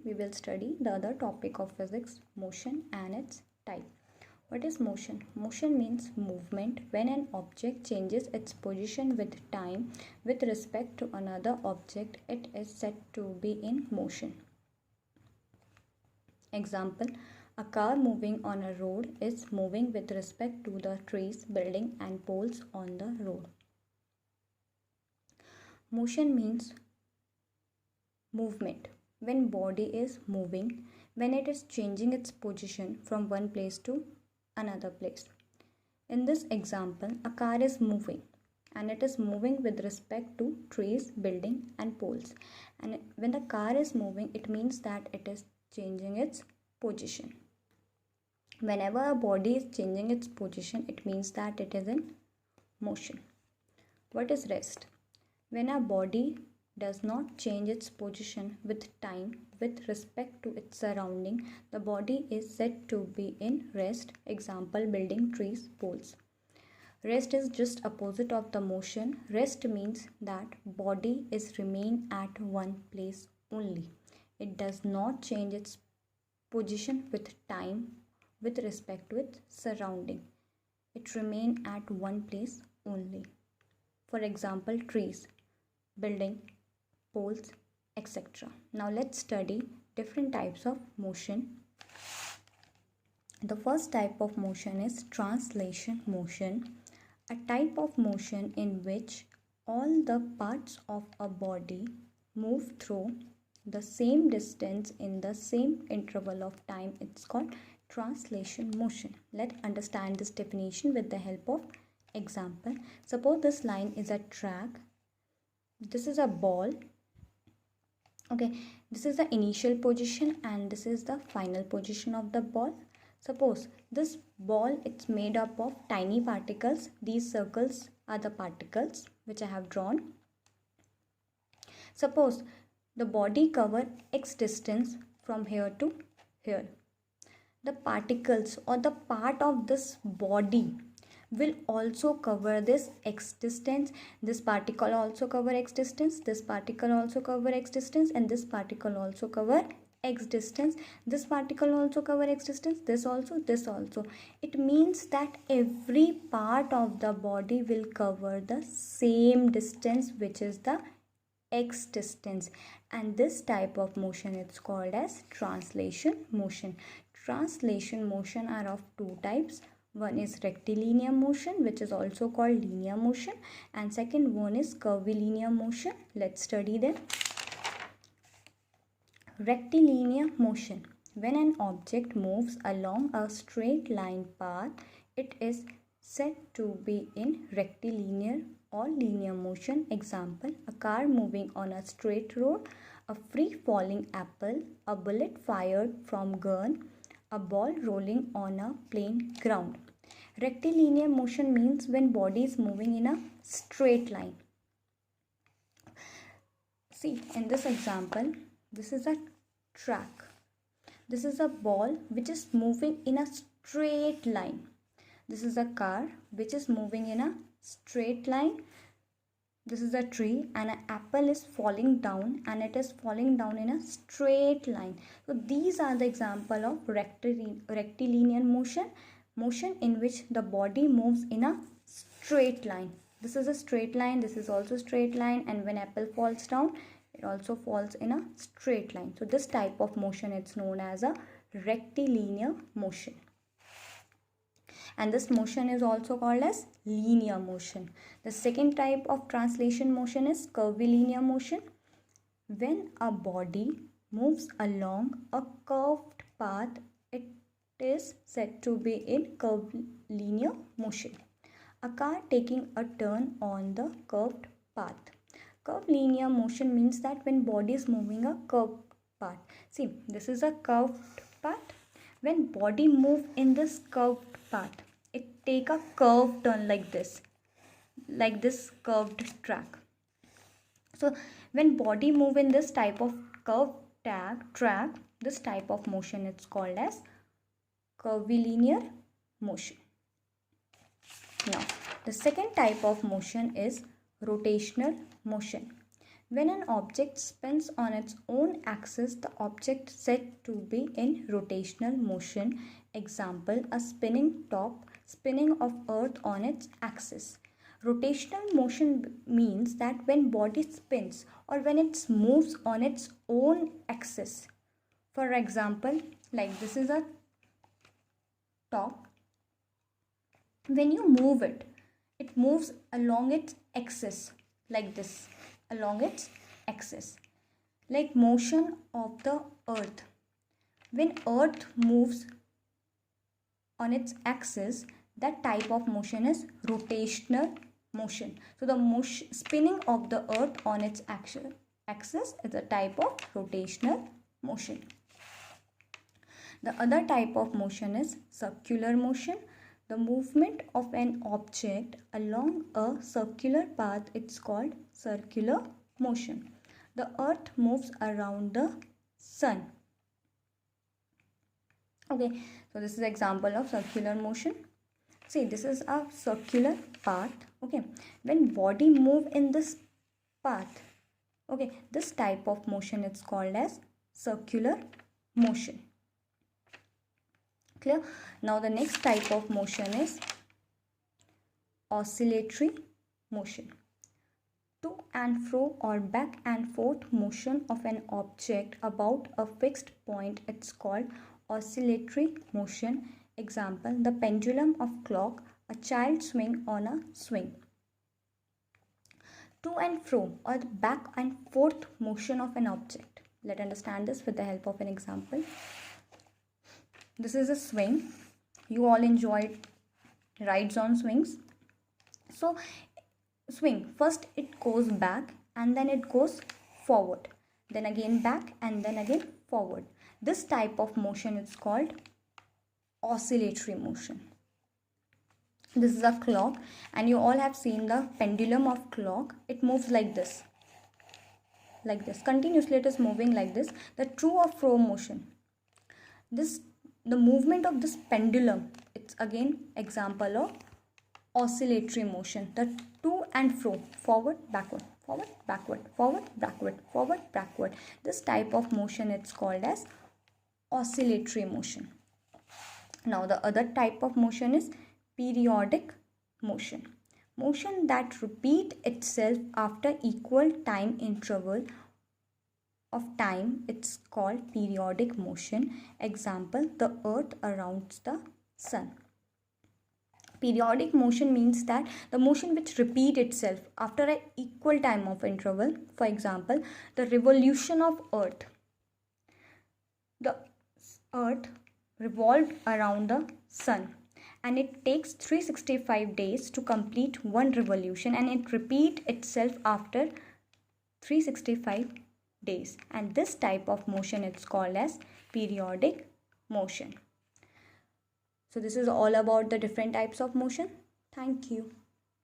we will study the other topic of physics, motion and its type. What is motion? Motion means movement when an object changes its position with time with respect to another object. It is said to be in motion. Example, a car moving on a road is moving with respect to the trees, building and poles on the road. Motion means movement when body is moving, when it is changing its position from one place to another place. In this example, a car is moving and it is moving with respect to trees, building and poles. And when the car is moving, it means that it is changing its position. Whenever a body is changing its position, it means that it is in motion. What is rest? When a body does not change its position with time with respect to its surrounding, the body is said to be in rest. Example, building, trees, poles. Rest is just opposite of the motion. Rest means that body is remain at one place only. It does not change its position with time with respect to its surrounding. It remain at one place only. For example, trees, building, poles, etc. Now let's study different types of motion. The first type of motion is translation motion, a type of motion in which all the parts of a body move through the same distance in the same interval of time. It's called translation motion. Let's understand this definition with the help of example. Suppose this line is a track. This is a ball. Okay, this is the initial position and this is the final position of the ball. Suppose this ball, it's made up of tiny particles. These circles are the particles which I have drawn. Suppose the body cover x distance from here to here. The particles or the part of this body will also cover this x distance. This particle also cover x distance, this particle also cover x distance, and this particle also cover x distance. This particle also cover x distance, this also, this also. It means that every part of the body will cover the same distance, which is the x distance, and this type of motion is called as translation motion. Translation motion are of two types. One is rectilinear motion, which is also called linear motion, and second one is curvilinear motion. Let's study them. Rectilinear motion. When an object moves along a straight line path, it is said to be in rectilinear or linear motion. Example, a car moving on a straight road, a free falling apple, a bullet fired from gun, a ball rolling on a plain ground. Rectilinear motion means when body is moving in a straight line. See, in this example, this is a track. This is a ball which is moving in a straight line. This is a car which is moving in a straight line. This is a tree and an apple is falling down, and it is falling down in a straight line. So these are the example of rectilinear motion. Motion in which the body moves in a straight line. This is a straight line, this is also straight line, and when apple falls down, it also falls in a straight line. So this type of motion is known as a rectilinear motion. And this motion is also called as linear motion. The second type of translation motion is curvilinear motion. When a body moves along a curved path, it is said to be in curvilinear motion. A car taking a turn on the curved path. Curvilinear motion means that when body is moving a curved path. See, this is a curved path. When body move in this curved path, it take a curved turn like this curved track. So when body move in this type of curved track, this type of motion is called as curvilinear motion. Now, the second type of motion is rotational motion. When an object spins on its own axis, the object is said to be in rotational motion. Example, a spinning top, spinning of earth on its axis. Rotational motion means that when body spins or when it moves on its own axis. For example, like this is a top. When you move it, it moves along its axis like this, along its axis. Like motion of the earth. When earth moves on its axis, that type of motion is rotational motion. So the spinning of the earth on its axis is a type of rotational motion. The other type of motion is circular motion. The movement of an object along a circular path, it's called circular motion. The earth moves around the sun. Okay, so this is an example of circular motion. See, this is a circular path. Okay, when body move in this path, okay, this type of motion is called as circular motion. Clear? Now the next type of motion is oscillatory motion. To and fro or back and forth motion of an object about a fixed point, it's called oscillatory motion. Example, the pendulum of clock, a child swing on a swing. To and fro or the back and forth motion of an object. Let's understand this with the help of an example. This is a swing. You all enjoyed rides on swings. So swing, first it goes back and then it goes forward, then again back and then again forward. This type of motion is called oscillatory motion. This is a clock and you all have seen the pendulum of clock. It moves like this continuously. It is moving like this. The to or fro motion, the movement of this pendulum, it's again example of oscillatory motion. The to and fro, forward backward, forward backward, forward backward, forward backward, this type of motion it's called as oscillatory motion. Now the other type of motion is periodic motion. Motion that repeat itself after equal time interval of time, it's called periodic motion. Example, the earth around the sun. Periodic motion means that the motion which repeat itself after an equal time of interval. For example, the revolution of earth. The earth revolved around the sun and it takes 365 days to complete one revolution, and it repeat itself after 365 days, and this type of motion is called as periodic motion. So this is all about the different types of motion. Thank you.